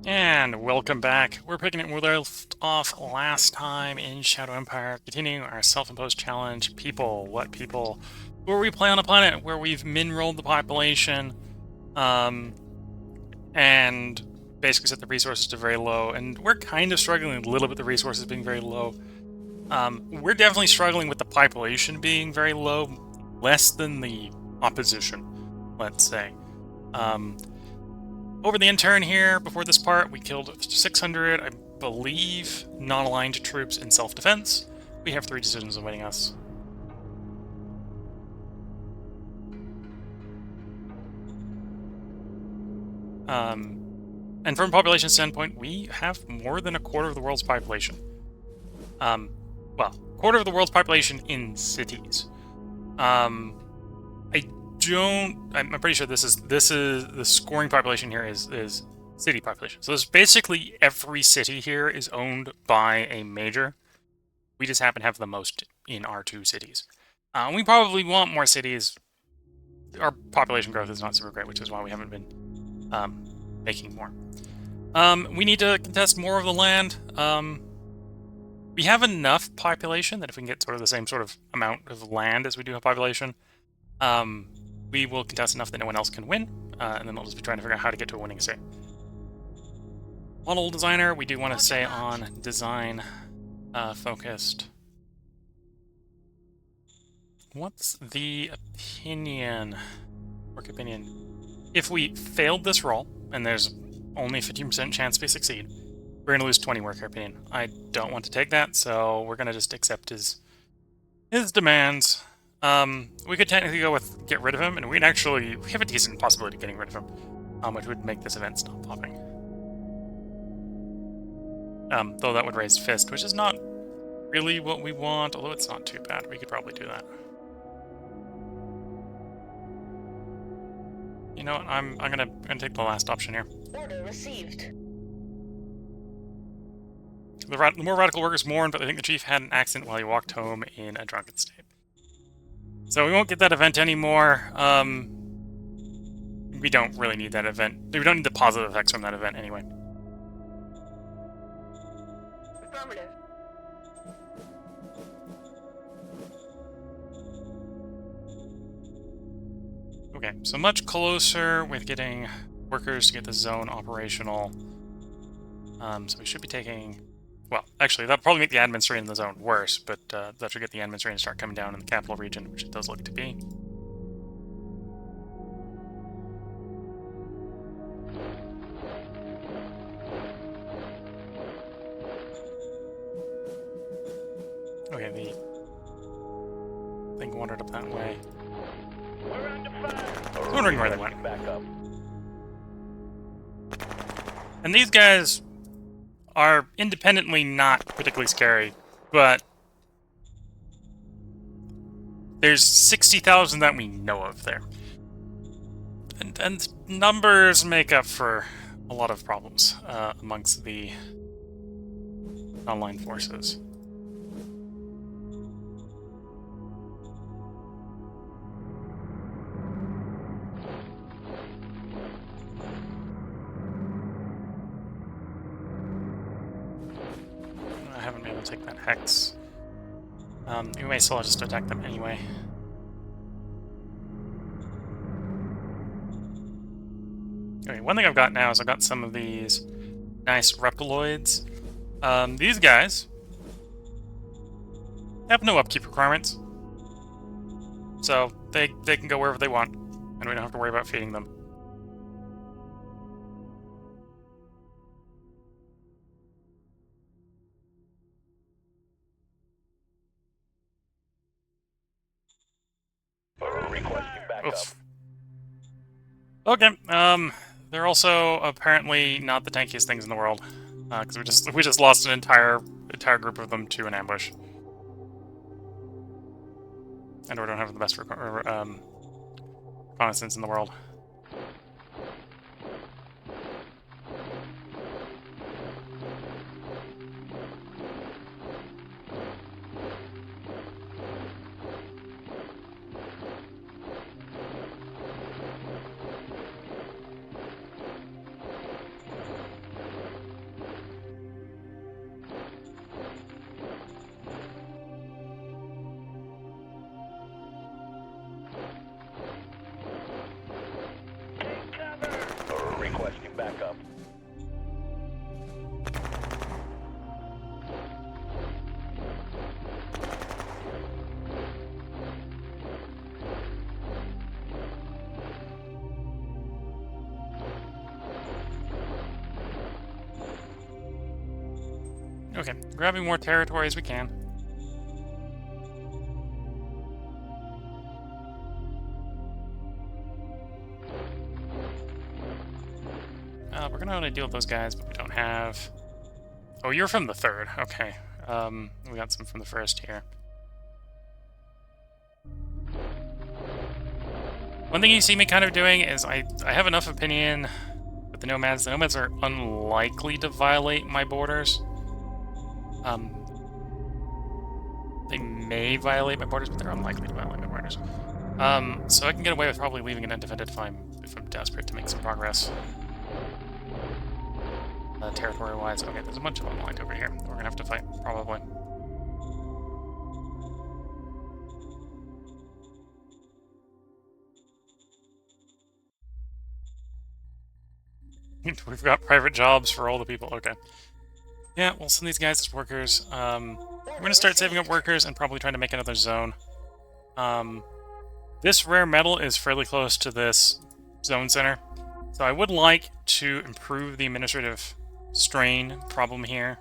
And welcome back. We're picking it where we left off last time in Shadow Empire, continuing our self-imposed challenge. People, what people? Where we play on a planet where we've min-rolled the population, and basically set the resources to very low. And we're kind of struggling a little bit with the resources being very low. We're definitely struggling with the population being very low, less than the opposition, let's say. Over the intern here, before this part, we killed 600, I believe, non-aligned troops in self-defense. We have 3 decisions awaiting us. And from a population standpoint, we have more than a quarter of the world's population. Well, quarter of the world's population in cities. I'm pretty sure this is the scoring population here is city population. So there's basically every city here is owned by a major. We just happen to have the most in our 2 cities. We probably want more cities. Our population growth is not super great, which is why we haven't been making more. We need to contest more of the land. We have enough population that if we can get sort of the same sort of amount of land as we do have population, we will contest enough that no one else can win, and then we'll just be trying to figure out how to get to a winning state. Model designer, we do want to stay on design focused. What's the opinion? Work opinion. If we failed this roll, and there's only a 15% chance we succeed, we're going to lose 20 worker opinion. I don't want to take that, so we're going to just accept his demands. We could technically go with get rid of him, and we have a decent possibility of getting rid of him, which would make this event stop popping. Though that would raise Fist, which is not really what we want, although it's not too bad. We could probably do that. You know what? I'm gonna take the last option here. Order received. The more radical workers mourn, but I think the chief had an accident while he walked home in a drunken state. So we won't get that event anymore. We don't really need that event. We don't need the positive effects from that event anyway. Affirmative. Okay, so much closer with getting workers to get the zone operational. So we should be taking... Well, actually, that'll probably make the admin strain in the zone worse, but that should get the admin strain to start coming down in the capital region, which it does look to be. Okay, the thing wandered up that way. I was wondering where they went. And these guys are independently not particularly scary, but there's 60,000 that we know of there. And numbers make up for a lot of problems amongst the online forces. I haven't been able to take that hex. We may still just attack them anyway. Okay, one thing I've got now is I've got some of these nice reptiloids. These guys have no upkeep requirements, so they can go wherever they want, and we don't have to worry about feeding them. Oof. Okay, they're also apparently not the tankiest things in the world, because we just lost an entire group of them to an ambush, and we don't have the best reconnaissance in the world. Okay, grabbing more territory as we can. We're gonna want to deal with those guys, but we don't have... Oh, you're from the third. Okay. We got some from the first here. One thing you see me kind of doing is I have enough opinion with the nomads. The nomads are unlikely to violate my borders. They may violate my borders, but they're unlikely to violate my borders. So I can get away with probably leaving it undefended if I'm desperate to make some progress. Territory-wise. Okay, there's a bunch of them lined over here. We're gonna have to fight, probably. We've got private jobs for all the people. Okay. Yeah, we'll send these guys as workers. We're gonna start saving up workers and probably trying to make another zone. This rare metal is fairly close to this zone center, so I would like to improve the administrative strain problem here,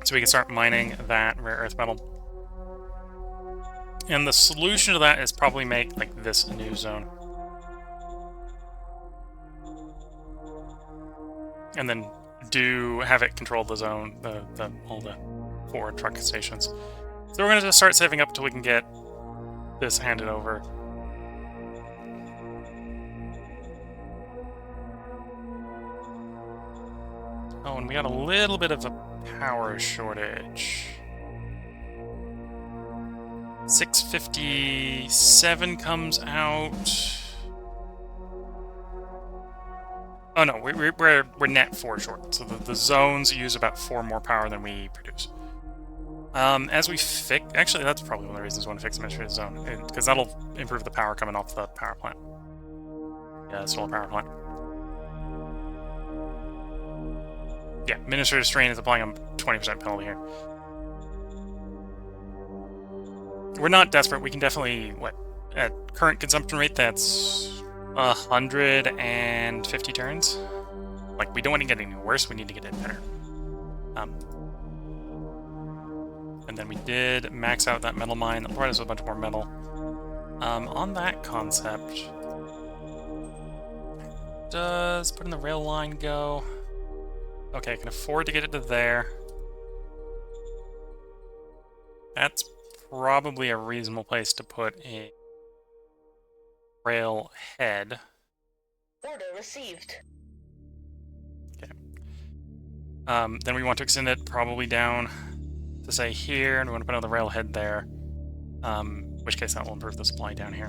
so we can start mining that rare earth metal. And the solution to that is probably make like this a new zone, and then have it control the zone, all the 4 truck stations. So we're gonna just start saving up until we can get this handed over. Oh, and we got a little bit of a power shortage. 657 comes out. Oh no, we're net 4 short. So the zones use about 4 more power than we produce. As we fix, actually, that's probably one of the reasons we want to fix the administrative zone, because that'll improve the power coming off the power plant. Yeah, solar power plant. Yeah, administrative strain is applying a 20% penalty here. We're not desperate. We can definitely, at current consumption rate, that's 150 turns. Like, we don't want to get any worse, we need to get it better. And then we did max out that metal mine. That'll provide us with a bunch more metal. On that concept, does putting the rail line go? Okay, I can afford to get it to there. That's probably a reasonable place to put a rail head. Order received. Okay. Then we want to extend it probably down to say here, and we want to put another rail head there. In which case that will improve the supply down here.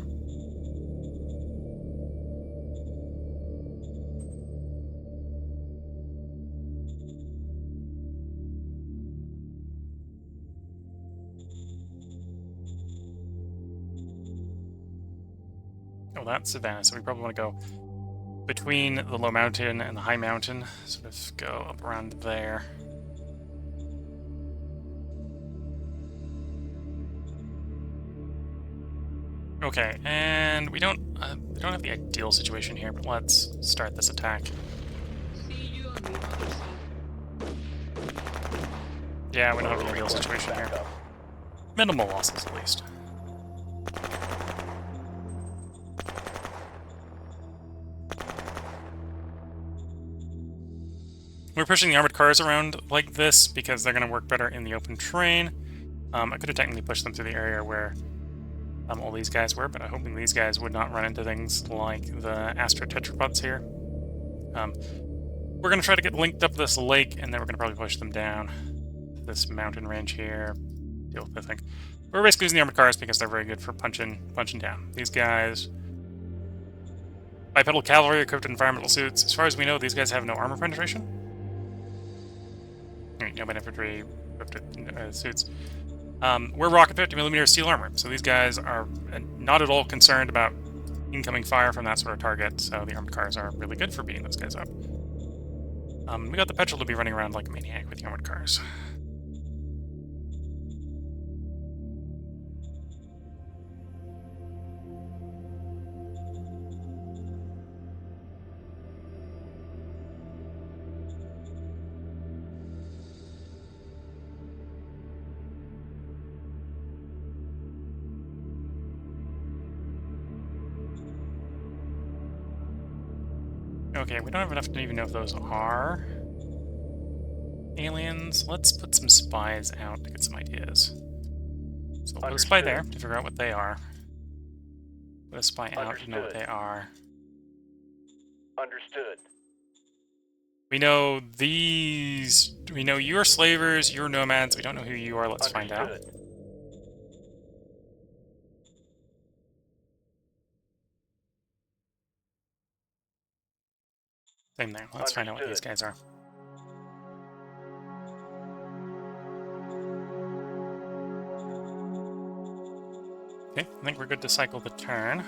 Oh, that's Savannah, so we probably want to go between the low mountain and the high mountain, sort of go up around there. Okay, and we don't have the ideal situation here, but let's start this attack. Yeah, we don't have the ideal situation here. Minimal losses, at least. We're pushing the armored cars around like this because they're going to work better in the open terrain. I could have technically pushed them through the area where all these guys were, but I'm hoping these guys would not run into things like the astrotetrapods here. We're going to try to get linked up this lake, and then we're going to probably push them down this mountain range here. Deal with this thing. We're basically using the armored cars because they're very good for punching down. These guys... Bipedal cavalry equipped with environmental suits. As far as we know, these guys have no armor penetration. No infantry equipped with suits. We're rocket 50mm steel armor, so these guys are not at all concerned about incoming fire from that sort of target, so the armored cars are really good for beating those guys up. We got the petrol to be running around like a maniac with the armored cars. Okay, we don't have enough to even know if those are aliens. Let's put some spies out to get some ideas. So we'll put a spy there to figure out what they are. Put a spy out to know what they are. Understood. We know these... We know you're slavers, you're nomads. We don't know who you are. Let's find out. Same there. Let's find out what these guys are. Okay, I think we're good to cycle the turn.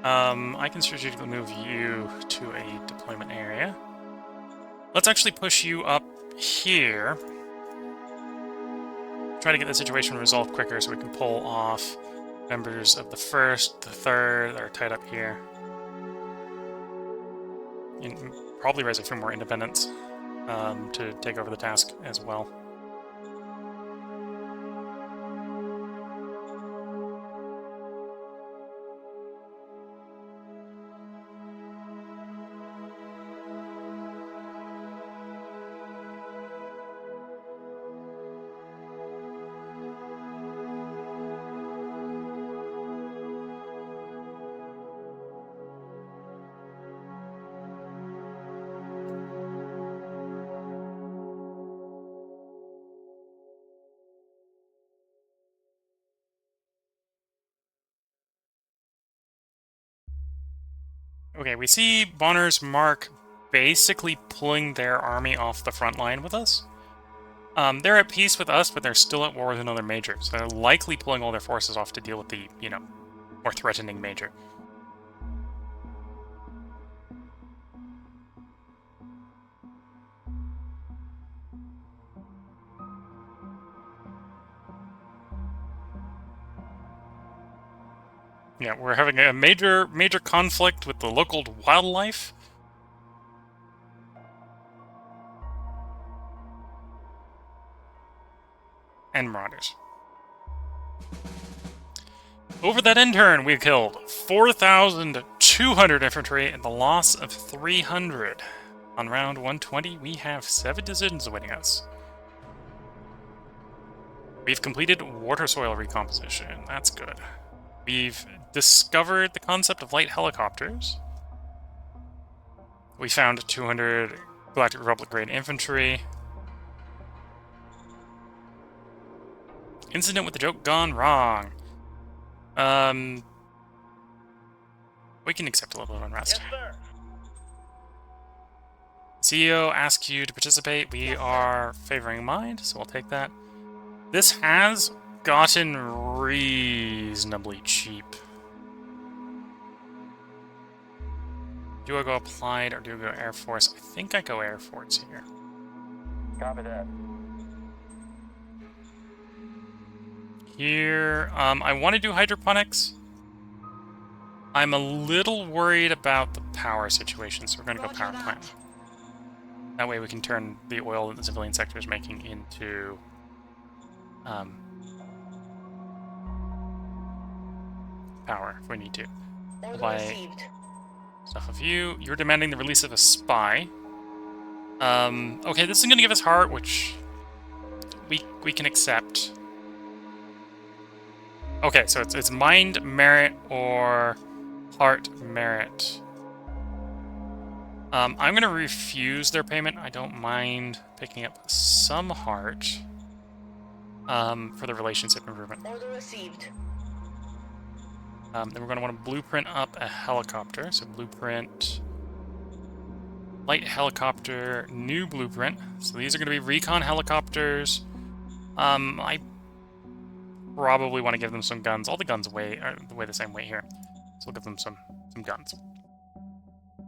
I can strategically move you to a deployment area. Let's actually push you up here. Try to get the situation resolved quicker so we can pull off members of the 1st, the 3rd that are tied up here. And probably raise a few more independents to take over the task as well. Okay, we see Bonner's Mark basically pulling their army off the front line with us. They're at peace with us, but they're still at war with another major, so they're likely pulling all their forces off to deal with the, you know, more threatening major. Yeah, we're having a major conflict with the local wildlife. And marauders. Over that end turn, we killed 4,200 infantry and the loss of 300. On round 120, we have 7 decisions awaiting us. We've completed water soil recomposition. That's good. We've discovered the concept of light helicopters. We found 200 Galactic Republic grade infantry. Incident with the joke gone wrong. We can accept a little bit of unrest. Yes, sir. CEO asks you to participate. We are favoring mind, so we'll take that. This has gotten reasonably cheap. Do I go applied or do I go Air Force? I think I go Air Force here. Copy that. Here, I want to do hydroponics. I'm a little worried about the power situation, so we're going to go power plant. That way we can turn the oil that the civilian sector is making into power if we need to. Stuff of you. You're demanding the release of a spy. Okay, this is going to give us heart, which we can accept. Okay, so it's mind merit or heart merit. I'm going to refuse their payment. I don't mind picking up some heart for the relationship improvement. Order received. Then we're going to want to blueprint up a helicopter. So blueprint, light helicopter, new blueprint. So these are going to be recon helicopters. I probably want to give them some guns. All the guns weigh the same weight here. So we'll give them some guns.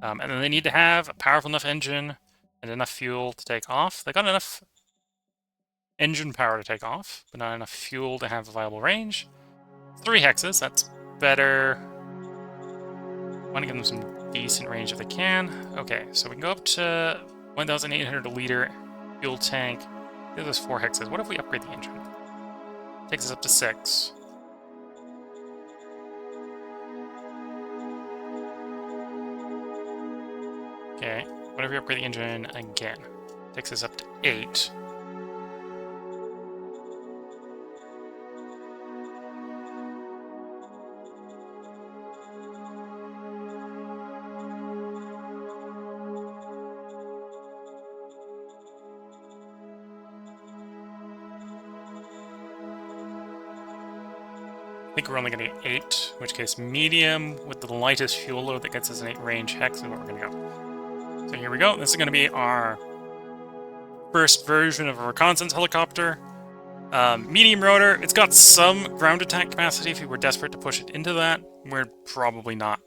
And then they need to have a powerful enough engine and enough fuel to take off. They got enough engine power to take off, but not enough fuel to have a viable range. 3 hexes, that's better. Want to give them some decent range if they can. Okay, so we can go up to 1,800 liter fuel tank. Give us 4 hexes. What if we upgrade the engine? Takes us up to 6. Okay, what if we upgrade the engine again? Takes us up to 8. I think we're only going to get 8, in which case medium with the lightest fuel load that gets us an 8 range hex is where we're going to go. So here we go. This is going to be our first version of a reconnaissance helicopter. Medium rotor. It's got some ground attack capacity if we were desperate to push it into that. We're probably not.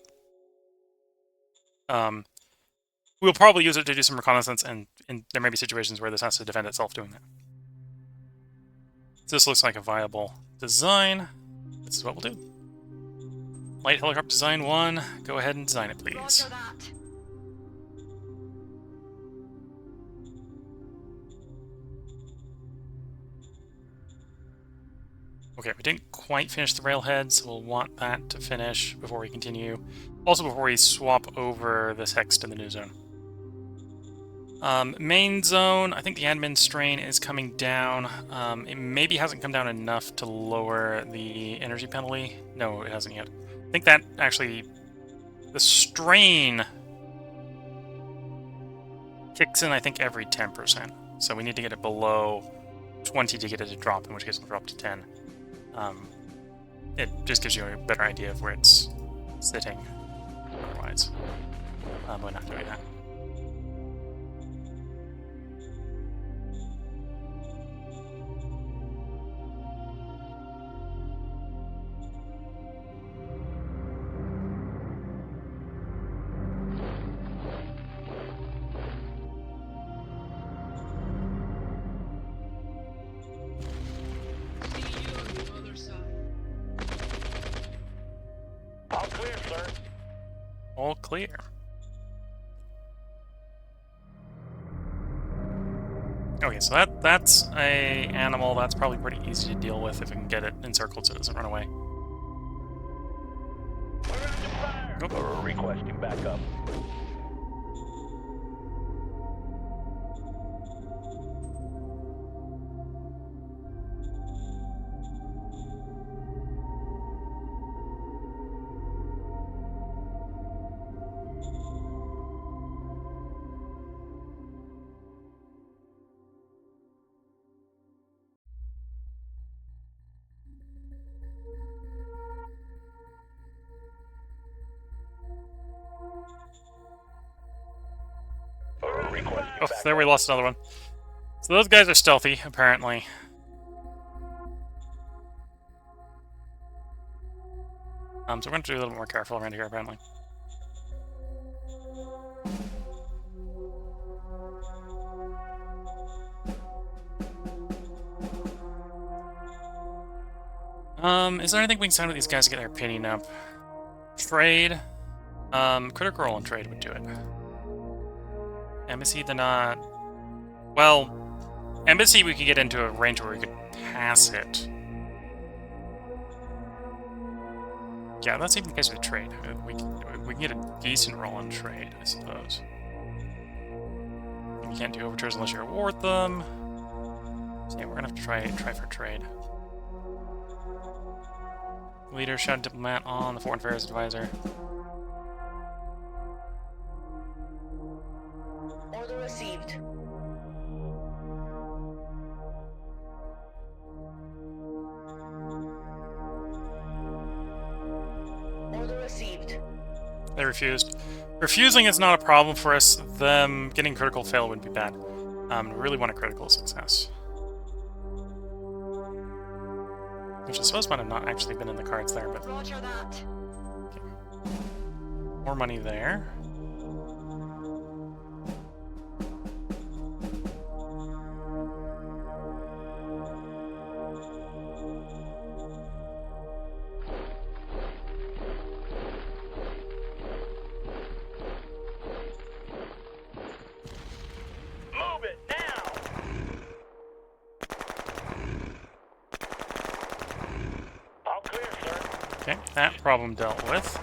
We'll probably use it to do some reconnaissance, and there may be situations where this has to defend itself doing that. So this looks like a viable design. This is what we'll do. Light helicopter design 1. Go ahead and design it, please. Roger that. Okay, we didn't quite finish the railhead, so we'll want that to finish before we continue. Also before we swap over this hex to the new zone. Main zone, I think the admin strain is coming down. It maybe hasn't come down enough to lower the energy penalty. No, it hasn't yet. I think that actually... the strain kicks in, I think, every 10%. So we need to get it below 20 to get it to drop, in which case it'll drop to 10. It just gives you a better idea of where it's sitting otherwise. We're not doing that. All clear, sir. All clear. Okay, so that's a animal that's probably pretty easy to deal with if we can get it encircled so it doesn't run away. We're under fire. Requesting backup. Oh, there we lost another one. So those guys are stealthy, apparently. So we're going to do a little more careful around here, apparently. Is there anything we can sign with these guys to get their opinion up? Trade. Critical role and trade would do it. Embassy, they're not... Well, Embassy we could get into a range where we could pass it. Yeah, that's even the case with trade. We can get a decent roll on trade, I suppose. You can't do overtures unless you reward them. So yeah, we're gonna have to try for trade. Leader, shout diplomat on the foreign affairs advisor. Order received. Order received. They refused. Refusing is not a problem for us. Them getting critical fail would be bad. We really want a critical success. Which I suppose might have not actually been in the cards there, but... Roger that. Okay. More money there. Move it now. All clear, sir. Okay, that problem dealt with.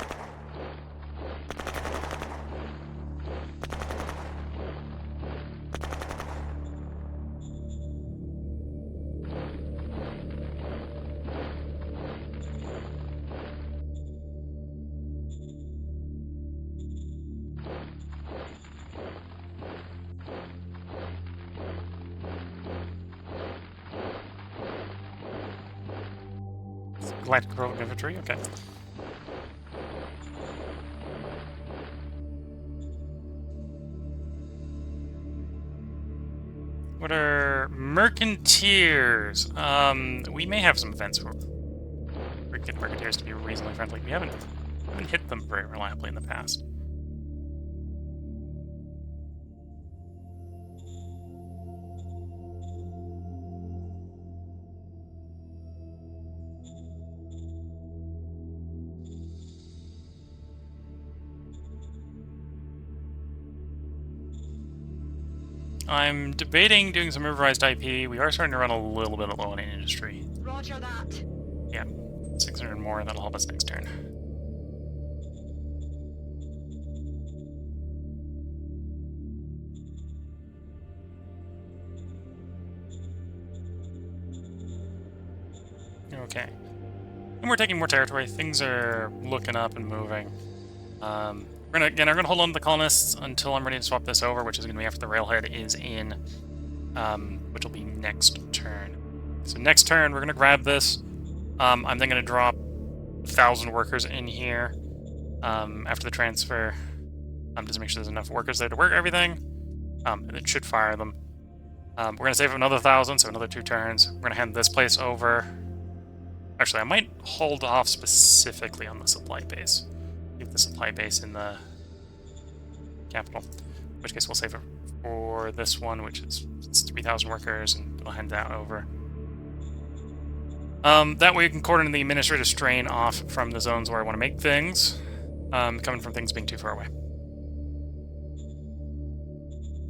galactic control of infantry. Okay. What are mercanteers? We may have some events where we get mercanteers to be reasonably friendly. We haven't hit them very reliably in the past. I'm debating doing some improvised IP. We are starting to run a little bit low on industry. Roger that. Yeah, 600 more, that'll help us next turn. Okay. And we're taking more territory. Things are looking up and moving. We're gonna hold on to the colonists until I'm ready to swap this over, which is gonna be after the railhead is in, which will be next turn. So next turn, we're gonna grab this. I'm then gonna drop 1,000 workers in here after the transfer, just to make sure there's enough workers there to work everything. And it should fire them. We're gonna save another 1,000, so another 2 turns. We're gonna hand this place over. Actually, I might hold off specifically on the supply base. Keep the supply base in the capital. In which case, we'll save it for this one, which is 3,000 workers, and we'll hand that over. That way, we can cordon the administrative strain off from the zones where I want to make things, coming from things being too far away.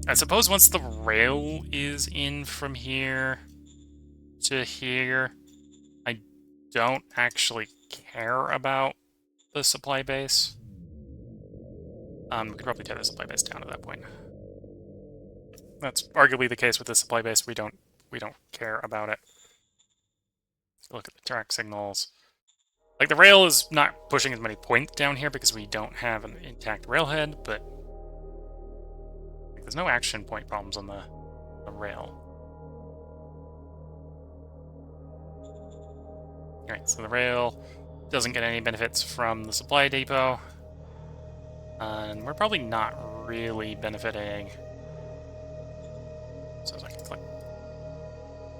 I suppose once the rail is in from here to here, I don't actually care about the supply base. We could probably tear the supply base down at that point. That's arguably the case with the supply base. We don't care about it. Look at the track signals. Like, the rail is not pushing as many points down here because we don't have an intact railhead, but like, there's no action point problems on the rail. Alright, so the rail doesn't get any benefits from the supply depot. And we're probably not really benefiting. So I can click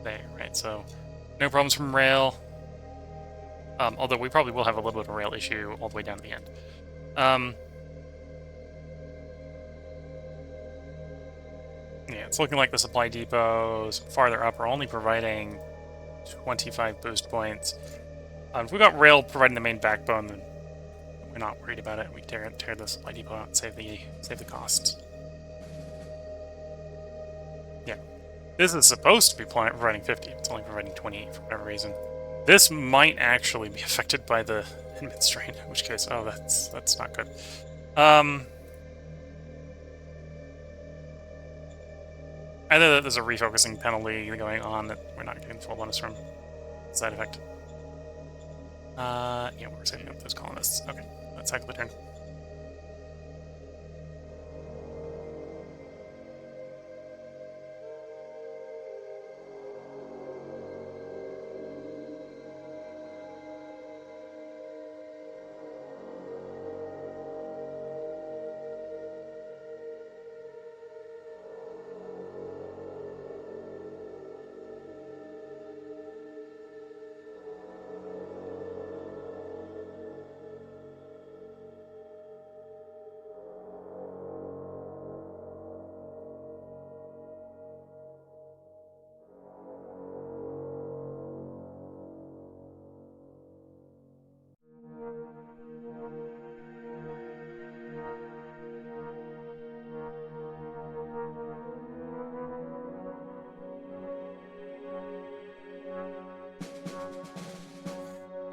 there, right? So no problems from rail. Although we probably will have a little bit of a rail issue all the way down to the end. Yeah, it's looking like the supply depots farther up are only providing 25 boost points. If we got rail providing the main backbone, then we're not worried about it. We tear the supply depot out and save the costs. Yeah, this is supposed to be providing 50. It's only providing 28 for whatever reason. This might actually be affected by the inmate strain, in which case, oh, that's not good. Either there's a refocusing penalty going on that we're not getting full bonus from. Side effect. Yeah, we're saving up those colonists. Okay, let's cycle the turn.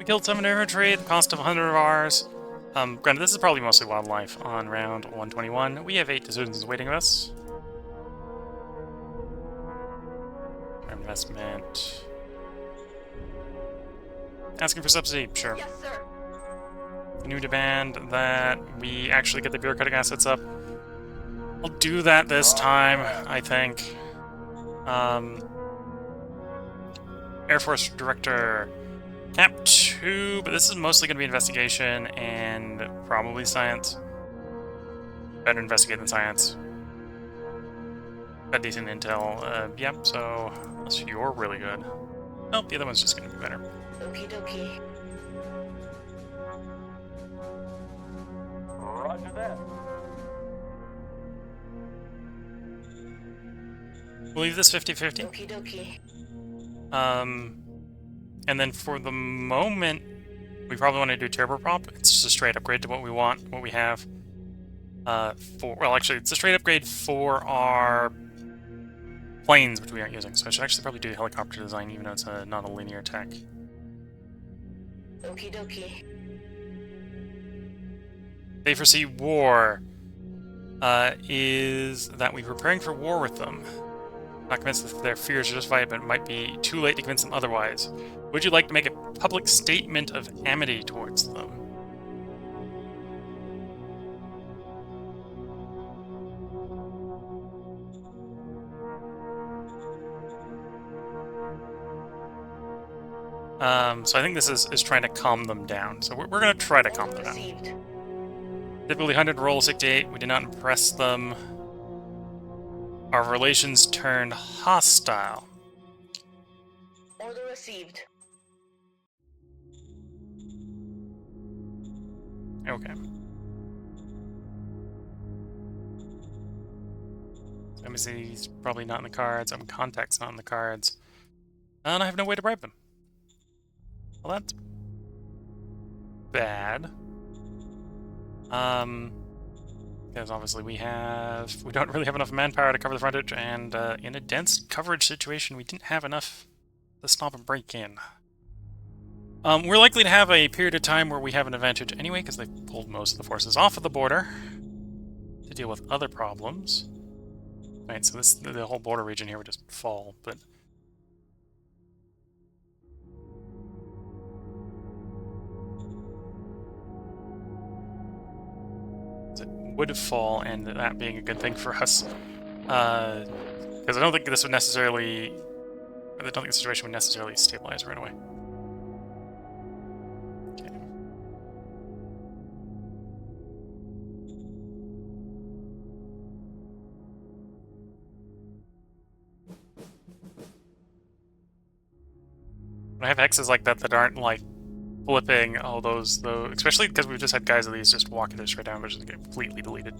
Killed 7 infantry at the cost of 100 of ours. Granted, this is probably mostly wildlife on round 121. We have 8 decisions waiting of us. Investment. Asking for subsidy, sure. Yes, sir. New demand that we actually get the bureaucratic assets up. I'll do that this time, I think. Air Force Director. Cap 2, but this is mostly going to be investigation and probably science. Better investigate than science. Got decent intel. Yep, so unless you're really good. Nope, the other one's just going to be better. Okie dokie. Roger that. We'll leave this 50-50. Okie dokie. And then for the moment, we probably want to do turboprop. It's just a straight upgrade to what we want, what we have. Well, actually, it's a straight upgrade for our planes, which we aren't using. So I should actually probably do helicopter design, even though it's not a linear tech. Okie dokie. They foresee war. Is that we're preparing for war with them. Not convinced that their fears are justified, but it might be too late to convince them otherwise. Would you like to make a public statement of amity towards them? So I think this is trying to calm them down. So we're going to try to calm them down. Received. Difficulty 100, roll 68. We did not impress them. Our relations turned hostile. Order received. Okay. Embassy's probably not in the cards. Contact's not in the cards. And I have no way to bribe them. Well, that's bad. Because obviously we don't really have enough manpower to cover the frontage, and in a dense coverage situation, we didn't have enough to stop and break in. We're likely to have a period of time where we have an advantage anyway, because they've pulled most of the forces off of the border to deal with other problems. Right, so the whole border region here would just fall, but it would fall, and that being a good thing for us, because I don't think the situation would necessarily stabilize right away. Okay. When I have hexes like that aren't like flipping all those, though, especially because we've just had guys of these just walking this straight down, which is completely deleted.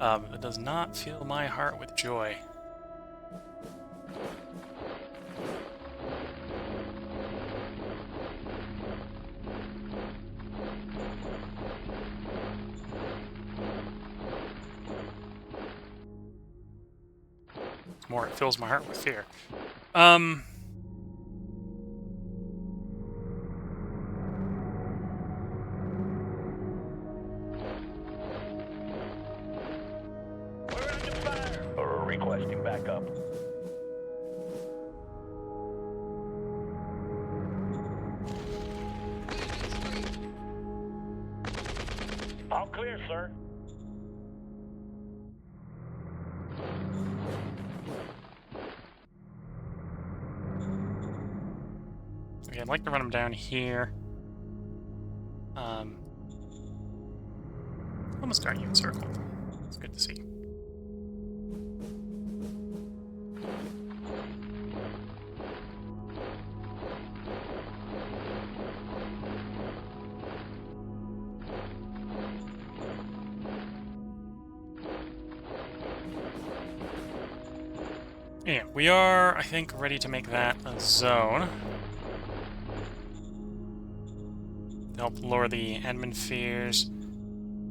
It does not fill my heart with joy. More, it fills my heart with fear. We're under fire. Requesting backup. All clear, sir. Okay, I'd like to run them down here. Almost got you encircled. It's good to see. Yeah, we are, I think, ready to make that a zone. To help lower the admin fears.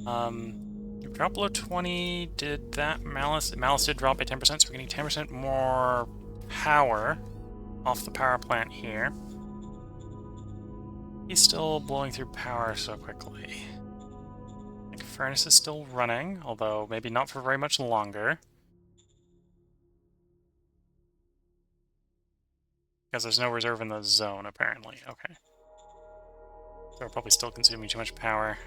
You dropped below 20. Did that Malice? Malice did drop by 10%, so we're getting 10% more power off the power plant here. He's still blowing through power so quickly. I think furnace is still running, although maybe not for very much longer. Because there's no reserve in the zone, apparently. Okay. So we're probably still consuming too much power.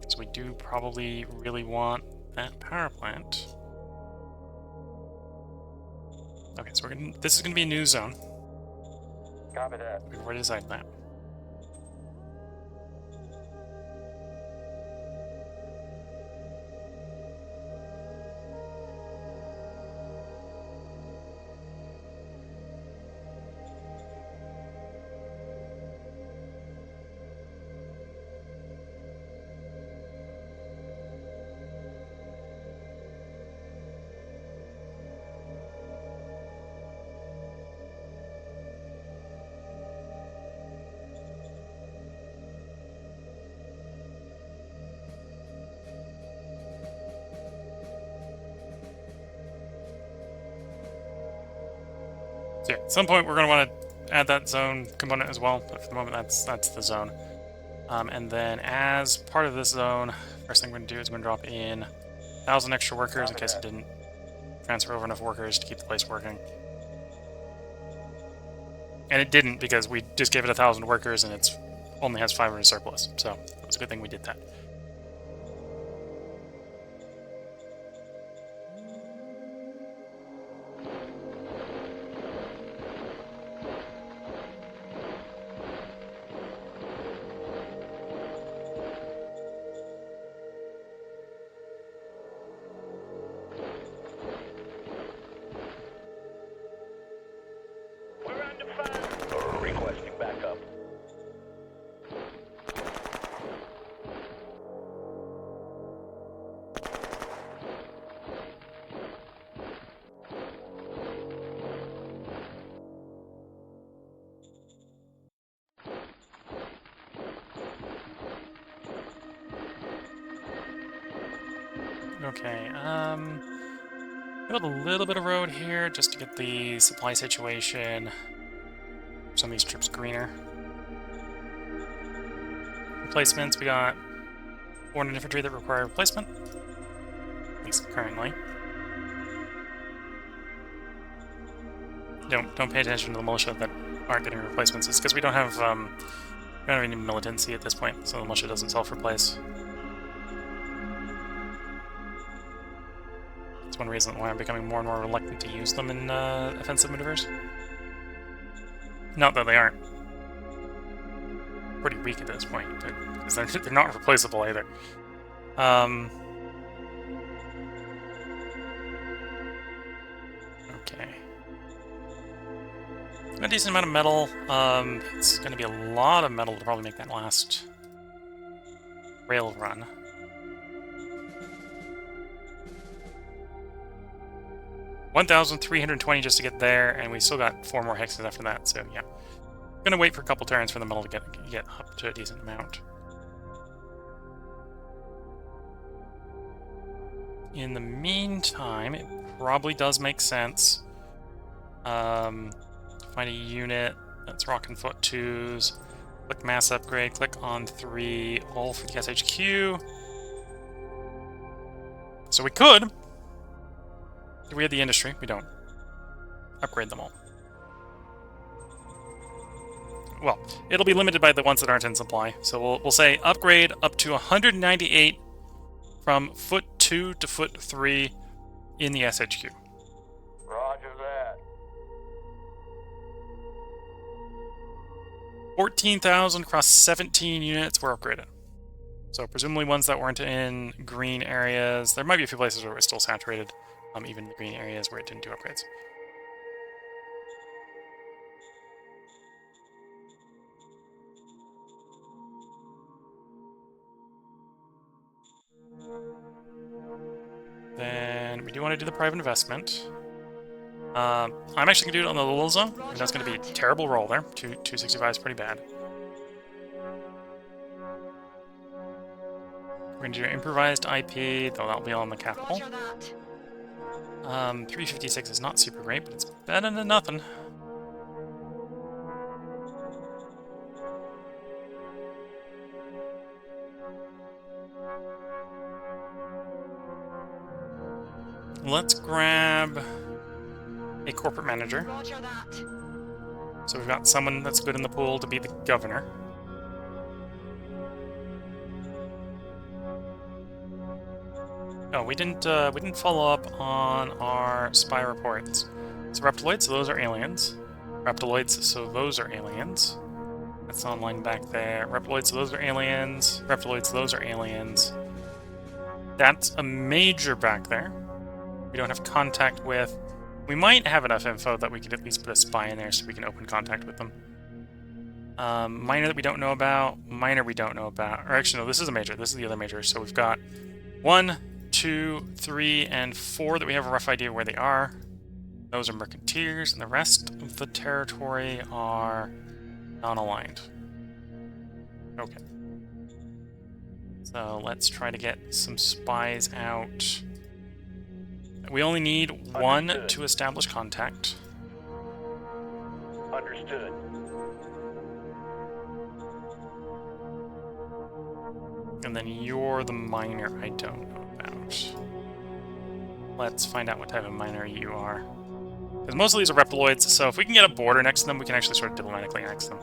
So we do probably really want that power plant. Okay, so this is going to be a new zone. Copy that. We've already decided that. So yeah, at some point we're going to want to add that zone component as well, but for the moment that's the zone. And then as part of this zone, first thing we're going to do is we're going to drop in 1,000 extra workers in case it didn't transfer over enough workers to keep the place working. And it didn't because we just gave it 1,000 workers and it's only has 500 surplus, so it was a good thing we did that. We're under fire. Requesting backup. Okay, build a little bit of road here just to get the supply situation, some of these trips greener. Replacements, we got 400 infantry that require replacement, at least currently. Don't pay attention to the militia that aren't getting replacements. It's because we don't have any militancy at this point, so the militia doesn't self-replace. That's one reason why I'm becoming more and more reluctant to use them in offensive maneuvers. Not that they aren't pretty weak at this point, but because they're not replaceable either. Okay. A decent amount of metal. It's going to be a lot of metal to probably make that last rail run. $1,320 just to get there, and we still got 4 more hexes after that, so yeah. I'm going to wait for a couple turns for the metal to get up to a decent amount. In the meantime, it probably does make sense. Find a unit that's rocking foot 2s. Click mass upgrade, click on 3, all for the SHQ. So we could. Do we have the industry? We don't. Upgrade them all. Well, it'll be limited by the ones that aren't in supply. So we'll say upgrade up to 198 from foot 2 to foot 3 in the SHQ. Roger that. 14,000 across 17 units were upgraded. So presumably ones that weren't in green areas. There might be a few places where it's still saturated, even in the green areas where it didn't do upgrades. Then we do want to do the private investment. I'm actually going to do it on the little zone, and that's going to be a terrible roll there. 265 is pretty bad. We're going to do improvised IP, though that'll be on the capital. 356 is not super great, but it's better than nothing. Let's grab a corporate manager. So we've got someone that's good in the pool to be the governor. Oh, we didn't follow up on our spy reports. So reptiloids, so those are aliens. Reptiloids, so those are aliens. That's online back there. Reptiloids, so those are aliens. Reptiloids, those are aliens. That's a major back there. We don't have contact with. We might have enough info that we could at least put a spy in there so we can open contact with them. Minor that we don't know about. Minor we don't know about. Or actually, no, this is a major. This is the other major. So we've got 1, 2, 3, and 4 that we have a rough idea where they are. Those are mercanteers, and the rest of the territory are non-aligned. Okay. So let's try to get some spies out. We only need one to establish contact. Understood. And then you're the miner I don't know about. Let's find out what type of miner you are. Because most of these are reptiloids, so if we can get a border next to them, we can actually sort of diplomatically annex them.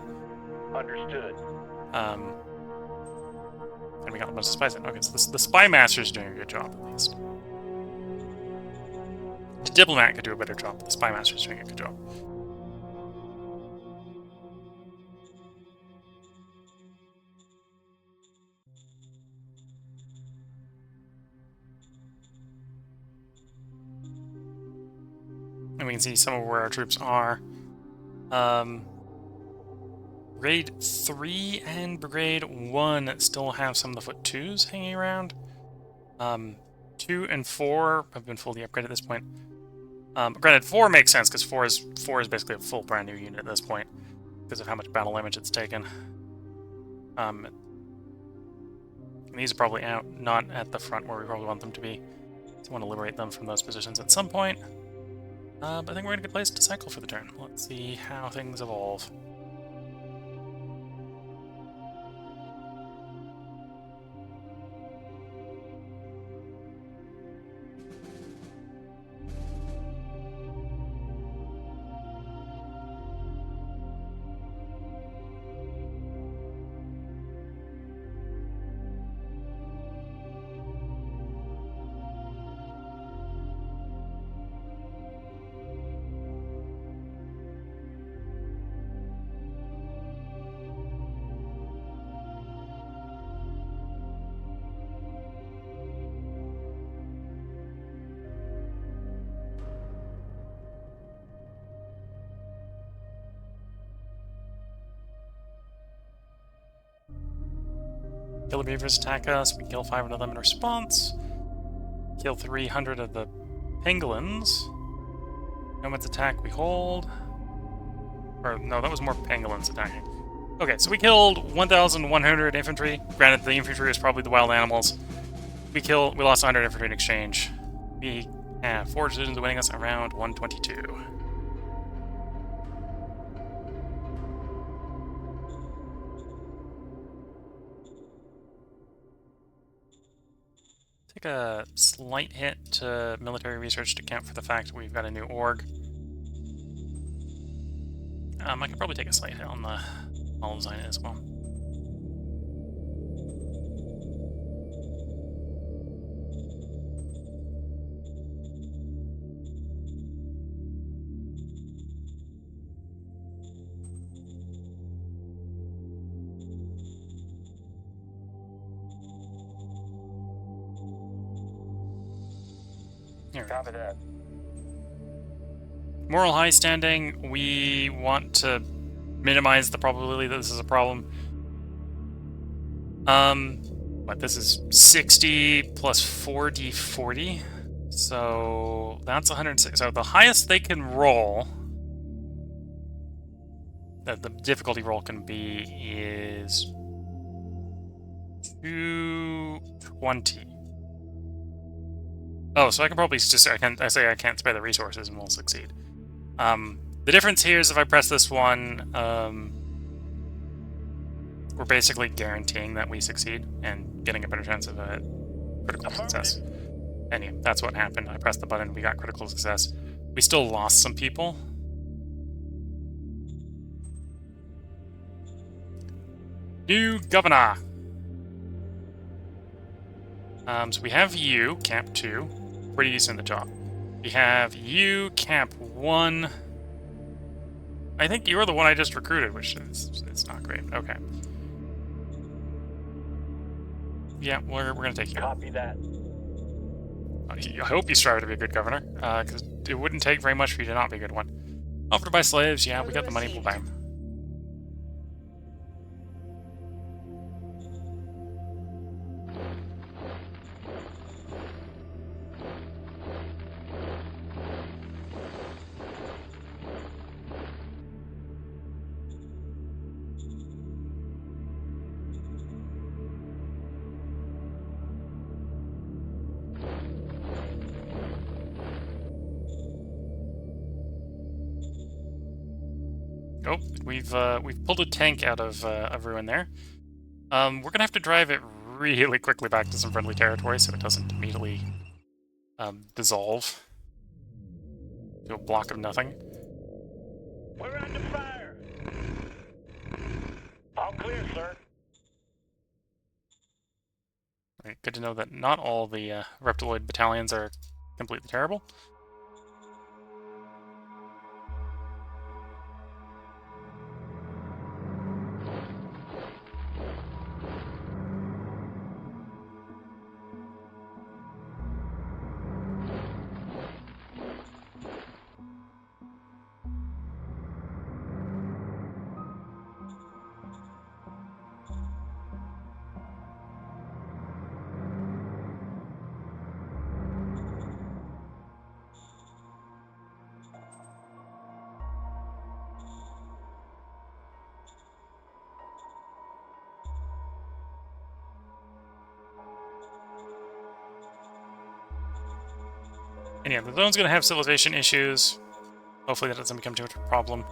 Understood. And we got a bunch of spies in. Okay, so the spy master is doing a good job, at least. The diplomat could do a better job, but the spy master is doing a good job. And we can see some of where our troops are. Brigade 3 and Brigade 1 still have some of the Foot 2s hanging around. 2 and 4 have been fully upgraded at this point. Granted, 4 makes sense, because 4 is basically a full brand new unit at this point, because of how much battle damage it's taken. And these are probably out, not at the front where we probably want them to be. So I want to liberate them from those positions at some point. But I think we're in a good place to cycle for the turn. Let's see how things evolve. Killer beavers attack us, we kill 500 of them in response. Kill 300 of the pangolins. Nomads attack, we hold. Or, no, that was more pangolins attacking. Okay, so we killed 1,100 infantry. Granted, the infantry is probably the wild animals. We lost 100 infantry in exchange. We have 4 decisions winning us around 122. Take a slight hit to military research to account for the fact that we've got a new org. I could probably take a slight hit on the model design as well. Copy that. Moral high standing, we want to minimize the probability that this is a problem. But this is 60 plus 4d40. So that's 106. So the highest they can roll, that the difficulty roll can be, is 220. Oh, so I can probably just I say I can't spare the resources and we'll succeed. The difference here is if I press this one, we're basically guaranteeing that we succeed and getting a better chance of a critical success. And yeah, that's what happened. I pressed the button, we got critical success. We still lost some people. New governor! So we have you, Camp 2. Pretty decent at the job. We have you, Camp 1. I think you're the one I just recruited, which is it's not great. Okay. Yeah, we're gonna take you. Copy that. I hope you strive to be a good governor, because it wouldn't take very much for you to not be a good one. Offered to buy slaves, yeah, we got the money, we'll buy them. Oh, we've pulled a tank out of ruin there. We're gonna have to drive it really quickly back to some friendly territory so it doesn't immediately dissolve to a block of nothing. We're under fire. All clear, sir. Right, good to know that not all the Reptiloid battalions are completely terrible. And yeah, the zone's going to have civilization issues. Hopefully that doesn't become too much of a problem.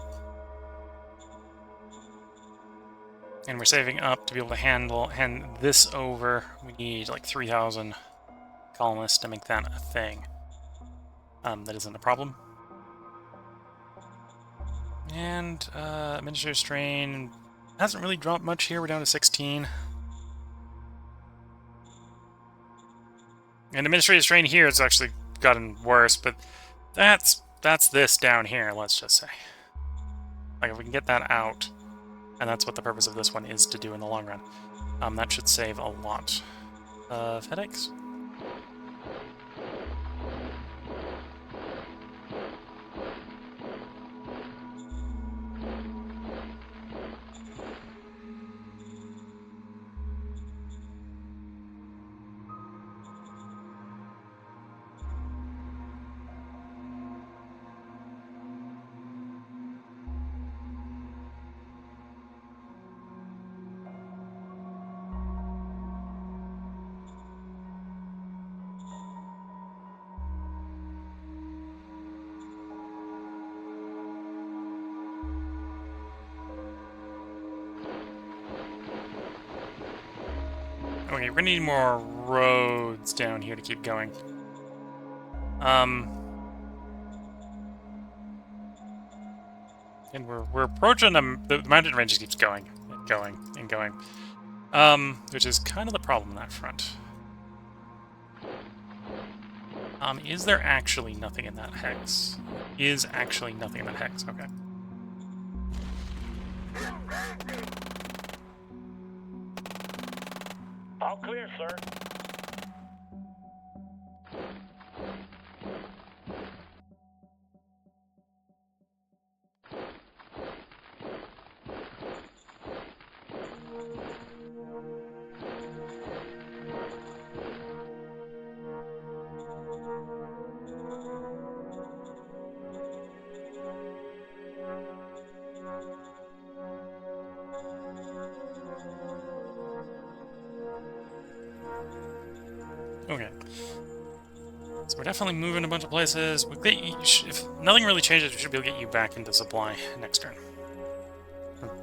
And we're saving up to be able to hand this over. We need like 3,000 colonists to make that a thing. That isn't a problem. And administrative strain hasn't really dropped much here. We're down to 16. And administrative strain here has actually gotten worse, but that's this down here, let's just say. Like, if we can get that out, and that's what the purpose of this one is to do in the long run, that should save a lot of headaches. Okay, we're gonna need more roads down here to keep going. And we're approaching the mountain range just keeps going and going and going. Which is kind of the problem on that front. Is there actually nothing in that hex? Is actually nothing in that hex, okay. All clear, sir. Okay. So we're definitely moving a bunch of places. If nothing really changes, we should be able to get you back into supply next turn.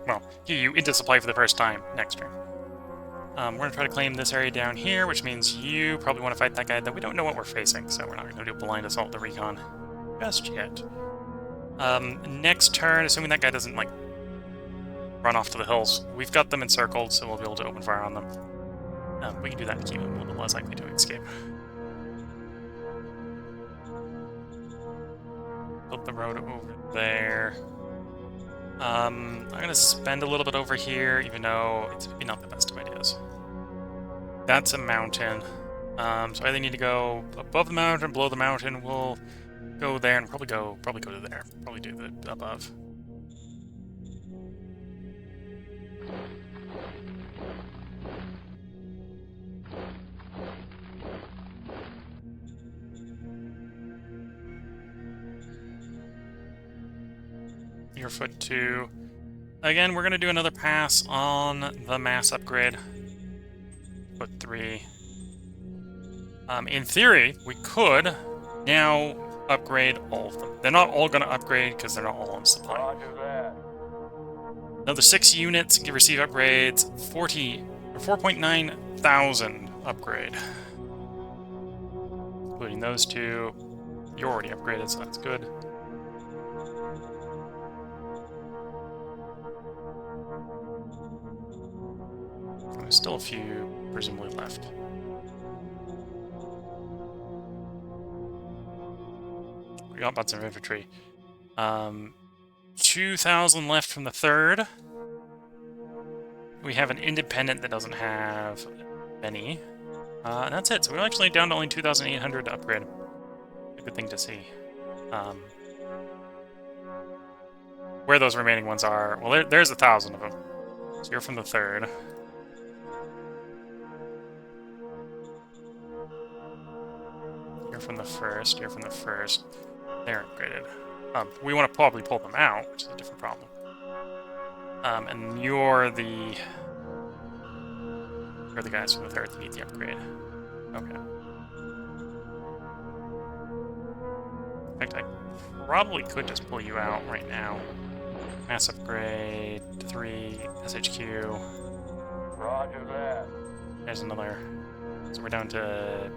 Well, get you into supply for the first time next turn. We're going to try to claim this area down here, which means you probably want to fight that guy, though we don't know what we're facing, so we're not going to do a blind assault the recon just yet. Next turn, assuming that guy doesn't, like, run off to the hills, we've got them encircled, so we'll be able to open fire on them. We can do that to keep them a little bit less likely to escape. Put the road over there. I'm gonna spend a little bit over here, even though it's maybe not the best of ideas. That's a mountain. So I either need to go above the mountain, below the mountain. We'll go there and probably go to there. Probably do the above. Your foot 2. Again, we're gonna do another pass on the mass upgrade. Foot 3. In theory, we could now upgrade all of them. They're not all going to upgrade because they're not all on supply. Roger that. Another 6 units can receive upgrades. 4.9 thousand upgrade. Including those 2. You're already upgraded, so that's good. There's still a few presumably left. We got butts of infantry. 2,000 left from the 3rd. We have an independent that doesn't have many. And that's it. So we're actually down to only 2,800 to upgrade. A good thing to see. Where those remaining ones are... Well, there's 1,000 of them. So you're from the 3rd. You're from the 1st. You're from the 1st. They're upgraded. We want to probably pull them out, which is a different problem. And you're the guys from the 3rd that need the upgrade. Okay. In fact, I probably could just pull you out right now. Mass upgrade, 3, SHQ. Roger that. There's another. So we're down to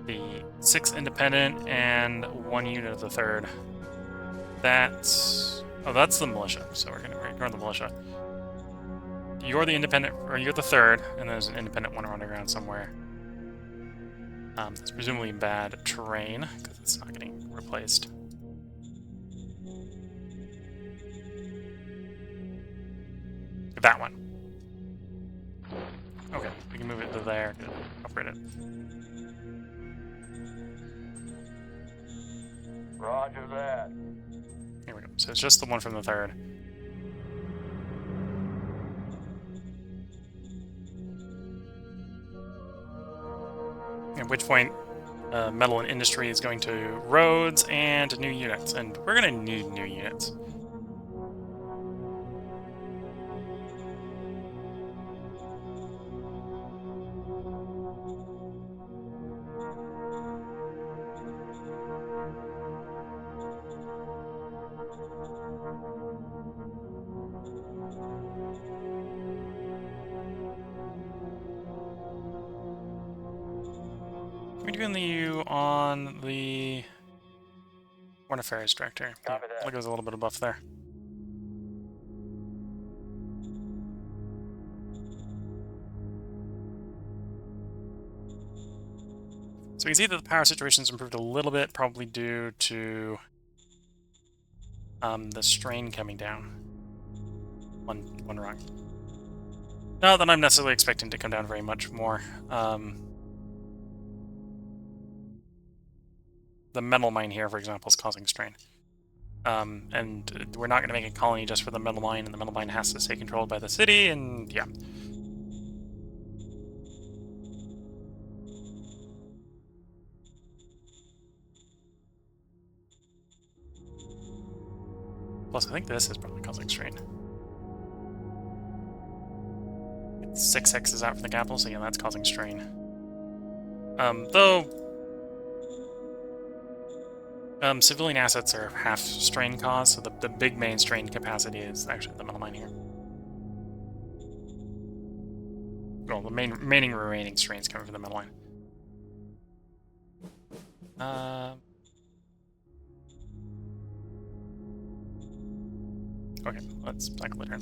the 6th independent and 1 unit of the 3rd. That's... Oh, that's the militia, so we're going to ignore the militia. You're the independent, or you're the 3rd, and there's an independent one underground somewhere. It's presumably bad terrain, because it's not getting replaced. That one. Okay, we can move it to there, upgrade it. Roger that. Here we go. So it's just the one from the 3rd. At which point, metal and industry is going to roads and new units, and we're going to need new units. We're doing you on the Foreign Affairs Director. Copy that. It goes a little bit of buff there. So we can see that the power situation's improved a little bit, probably due to the strain coming down. One rung. Not that I'm necessarily expecting to come down very much more. The metal mine here, for example, is causing strain. And we're not going to make a colony just for the metal mine, and the metal mine has to stay controlled by the city, and yeah. Plus, I think this is probably causing strain. 6x is out for the capital, so yeah, that's causing strain. Though... civilian assets are half strain cause, so the big main strain capacity is actually the metal mine here. Well, the remaining strains coming from the metal mine. Okay, let's cycle it in.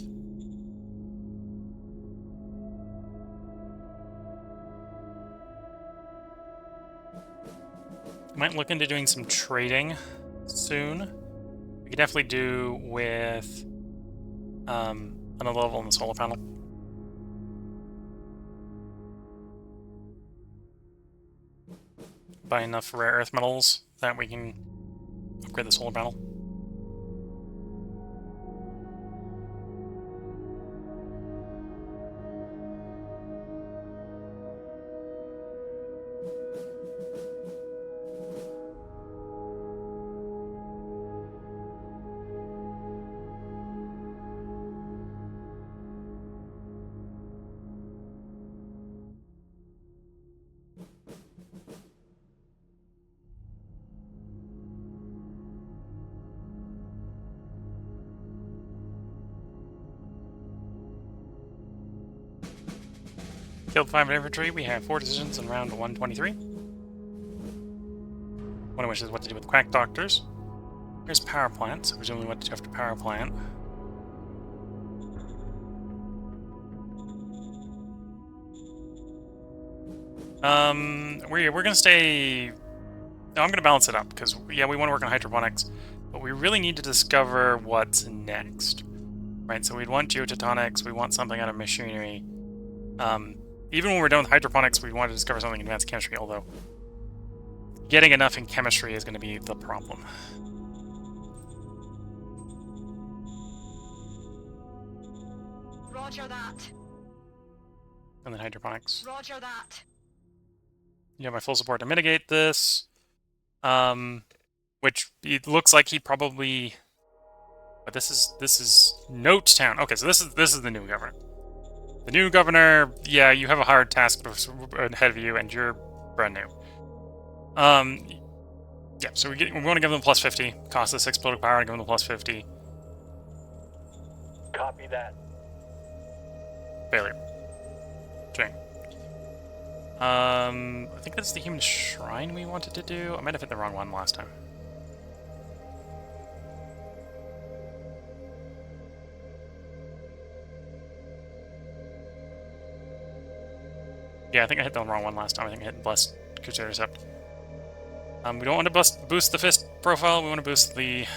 Might look into doing some trading soon. We could definitely do with another level on the solar panel. Buy enough rare earth metals that we can upgrade the solar panel. Killed 5 infantry. We have 4 decisions in round 123. One of which is what to do with quack doctors. Here's power plant, so presumably what to do after power plant. We're gonna stay. No, I'm gonna balance it up because yeah, we want to work on hydroponics, but we really need to discover what's next, right? So we'd want geotectonics. We want something out of machinery. Even when we're done with hydroponics, we want to discover something in advanced chemistry. Although getting enough in chemistry is going to be the problem. Roger that. And then hydroponics. Roger that. You have my full support to mitigate this. Which it looks like he probably. But this is Note Town. Okay, so this is the new governor. The new governor, yeah, you have a hard task ahead of you, and you're brand new. Yeah, so we want to give them plus 50. Cost us 6 political power to give them the plus 50. Copy that. Failure. Chang. I think that's the human shrine we wanted to do. I might have hit the wrong one last time. Yeah, I think I hit the wrong one last time. I think I hit Blessed Crusader Sept. We don't want to boost the fist profile. We want to boost the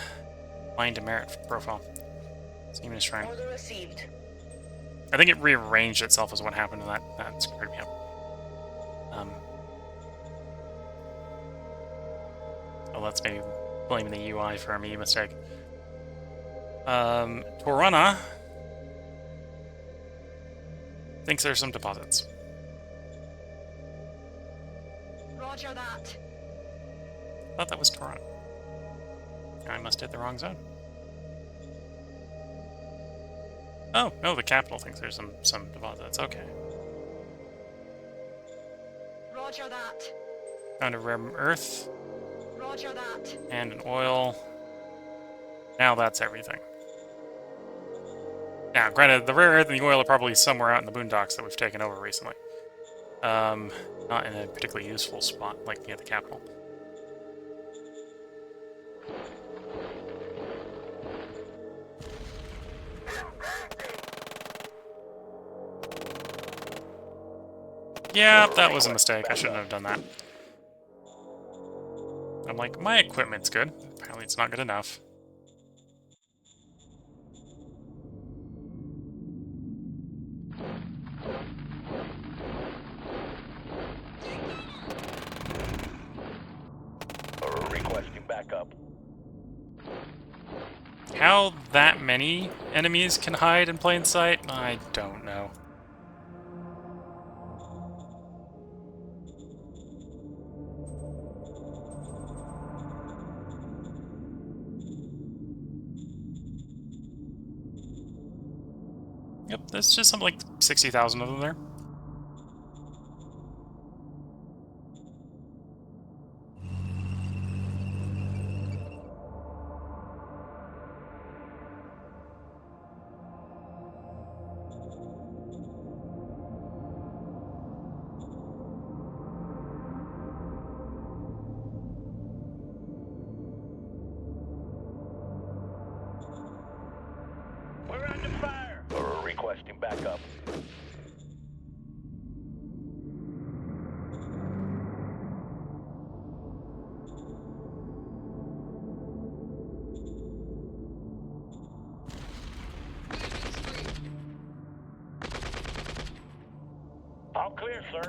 mind to merit profile. So human shrine. Order received. I think it rearranged itself is what happened to that. That screwed me up. Well, that's maybe blaming the UI for a me mistake. Torana thinks there's some deposits. Roger that. I thought that was Torana. I must hit the wrong zone. Oh, no, the capital thinks there's some deposits. Okay. Roger that. Found a rare earth. Roger that. And an oil. Now that's everything. Now, granted, the rare earth and the oil are probably somewhere out in the boondocks that we've taken over recently. Not in a particularly useful spot, like near the capital. Yeah, that was a mistake. I shouldn't have done that. I'm like, my equipment's good. Apparently it's not good enough. Requesting backup. How that many enemies can hide in plain sight, I don't know. Yep, there's just something like 60,000 of them there. We're under fire. Requesting backup. clear, sir.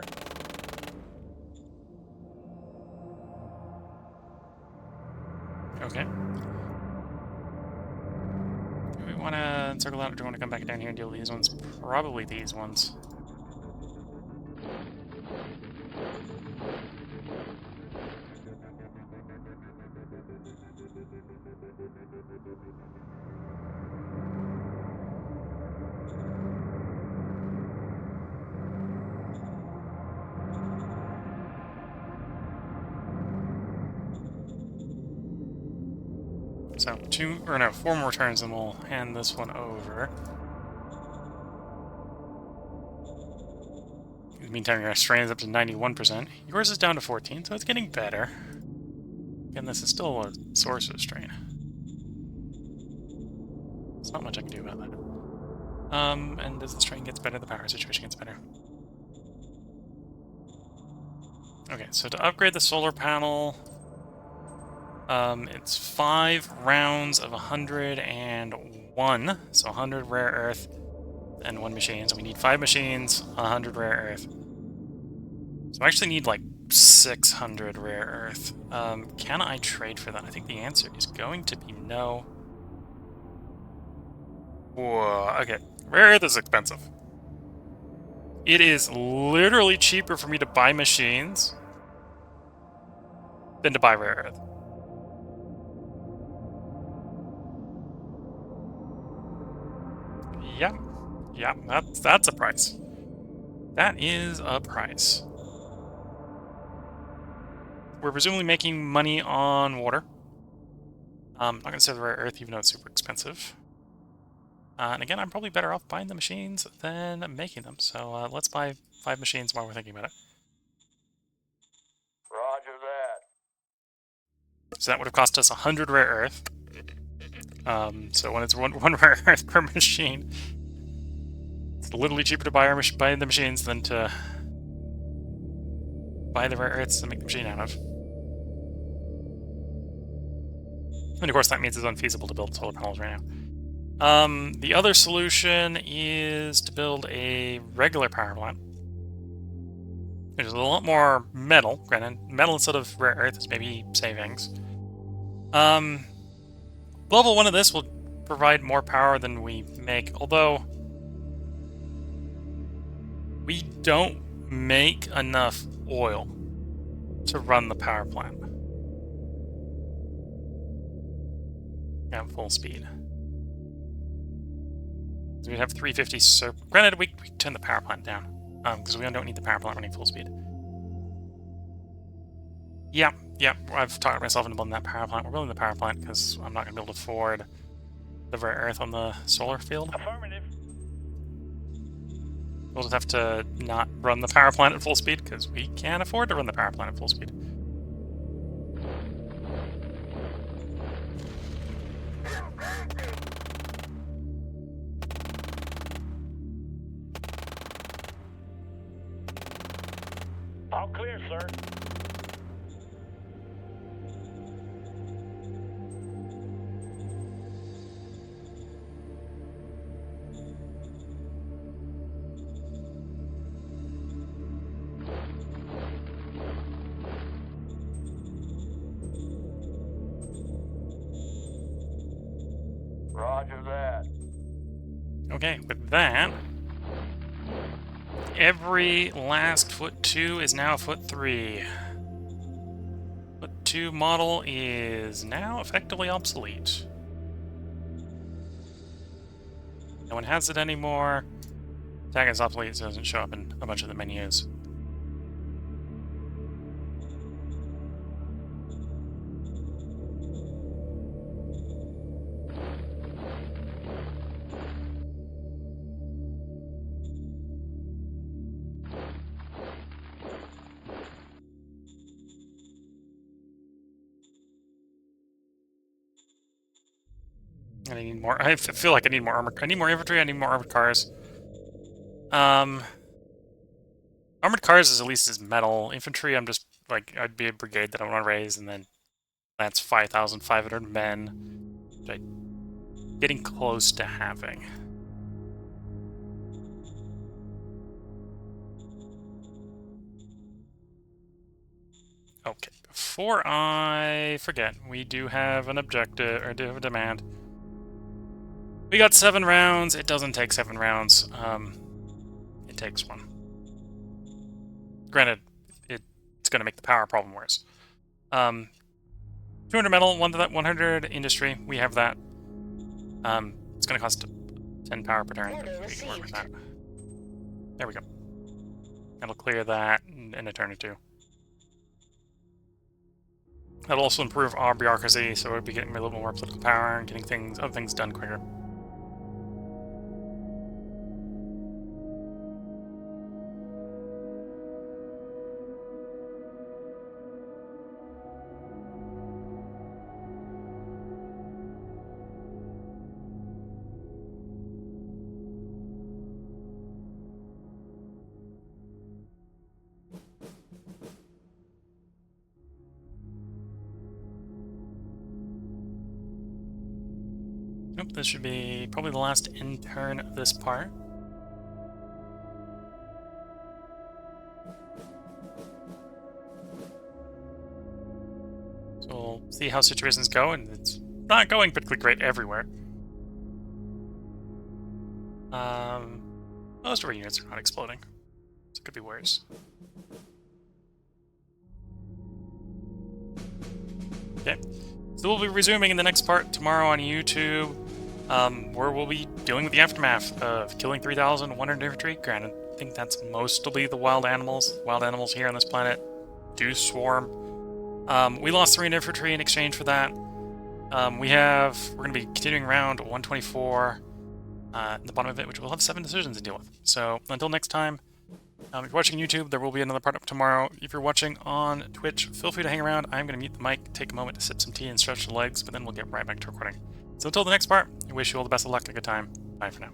Okay. Do we want to circle out, or do we want to come back down here and deal with these ones? Probably these ones. So, 4 more turns and we'll hand this one over. In the meantime, your strain is up to 91%. Yours is down to 14, so it's getting better. Again, this is still a source of strain. There's not much I can do about that. And as the strain gets better, the power situation gets better. Okay, so to upgrade the solar panel, it's 5 rounds of 101, so 100 rare earth and 1 machine. So we need 5 machines, 100 rare earth. So I actually need like 600 rare earth. Can I trade for that? I think the answer is going to be no. Whoa, okay. Rare earth is expensive. It is literally cheaper for me to buy machines than to buy rare earth. Yeah, that's a price. That is a price. We're presumably making money on water. I'm not going to say the rare earth, even though it's super expensive. And again, I'm probably better off buying the machines than making them. So let's buy 5 machines while we're thinking about it. Roger that. So that would have cost us 100 rare earth. So when it's one rare earth per machine, it's literally cheaper to buy the machines than to buy the rare earths to make the machine out of. And of course, that means it's unfeasible to build solar panels right now. The other solution is to build a regular power plant. There's a lot more metal. Granted, metal instead of rare earth is maybe savings. Level 1 of this will provide more power than we make, although we don't make enough oil to run the power plant at full speed. So we have 350 surplus. Granted, we turn the power plant down because we don't need the power plant running full speed. Yeah, I've talked myself into building that power plant. We're building the power plant because I'm not going to be able to afford the rare earth on the solar field. Affirmative. We'll just have to not run the power plant at full speed because we can't afford to run the power plant at full speed. All clear, sir. Roger that. Okay, with that, every last foot 2 is now foot 3. Foot 2 model is now effectively obsolete. No one has it anymore. Tag is obsolete, so it doesn't show up in a bunch of the menus. And I need more. I feel like I need more armor. I need more infantry. I need more armored cars. Armored cars is at least is metal. Infantry, I'm just like I'd be a brigade that I want to raise, and then that's 5,500 men. Which I'm getting close to having. Okay, before I forget, we do have an objective, or do have a demand. We got 7 rounds. It doesn't take 7 rounds. It takes 1. Granted, it's going to make the power problem worse. 200 metal, 100 industry. We have that. It's going to cost 10 power per turn. Order We can work with that. received. There we go. That'll clear that in a turn or 2. That'll also improve our bureaucracy, so we'll be getting a little more political power and getting other things done quicker. Nope, this should be probably the last end turn of this part. So we'll see how situations go, and it's not going particularly great everywhere. Most of our units are not exploding, so it could be worse. Okay, so we'll be resuming in the next part tomorrow on YouTube, where we'll be dealing with the aftermath of killing 3,100 infantry. Granted, I think that's mostly the wild animals. Wild animals here on this planet do swarm. We lost 3 infantry in exchange for that. We're going to be continuing round 124 at the bottom of it, which we'll have 7 decisions to deal with. So until next time, if you're watching YouTube, there will be another part up tomorrow. If you're watching on Twitch, feel free to hang around. I'm going to mute the mic, take a moment to sip some tea and stretch the legs, but then we'll get right back to recording. So until the next part, I wish you all the best of luck and a good time. Bye for now.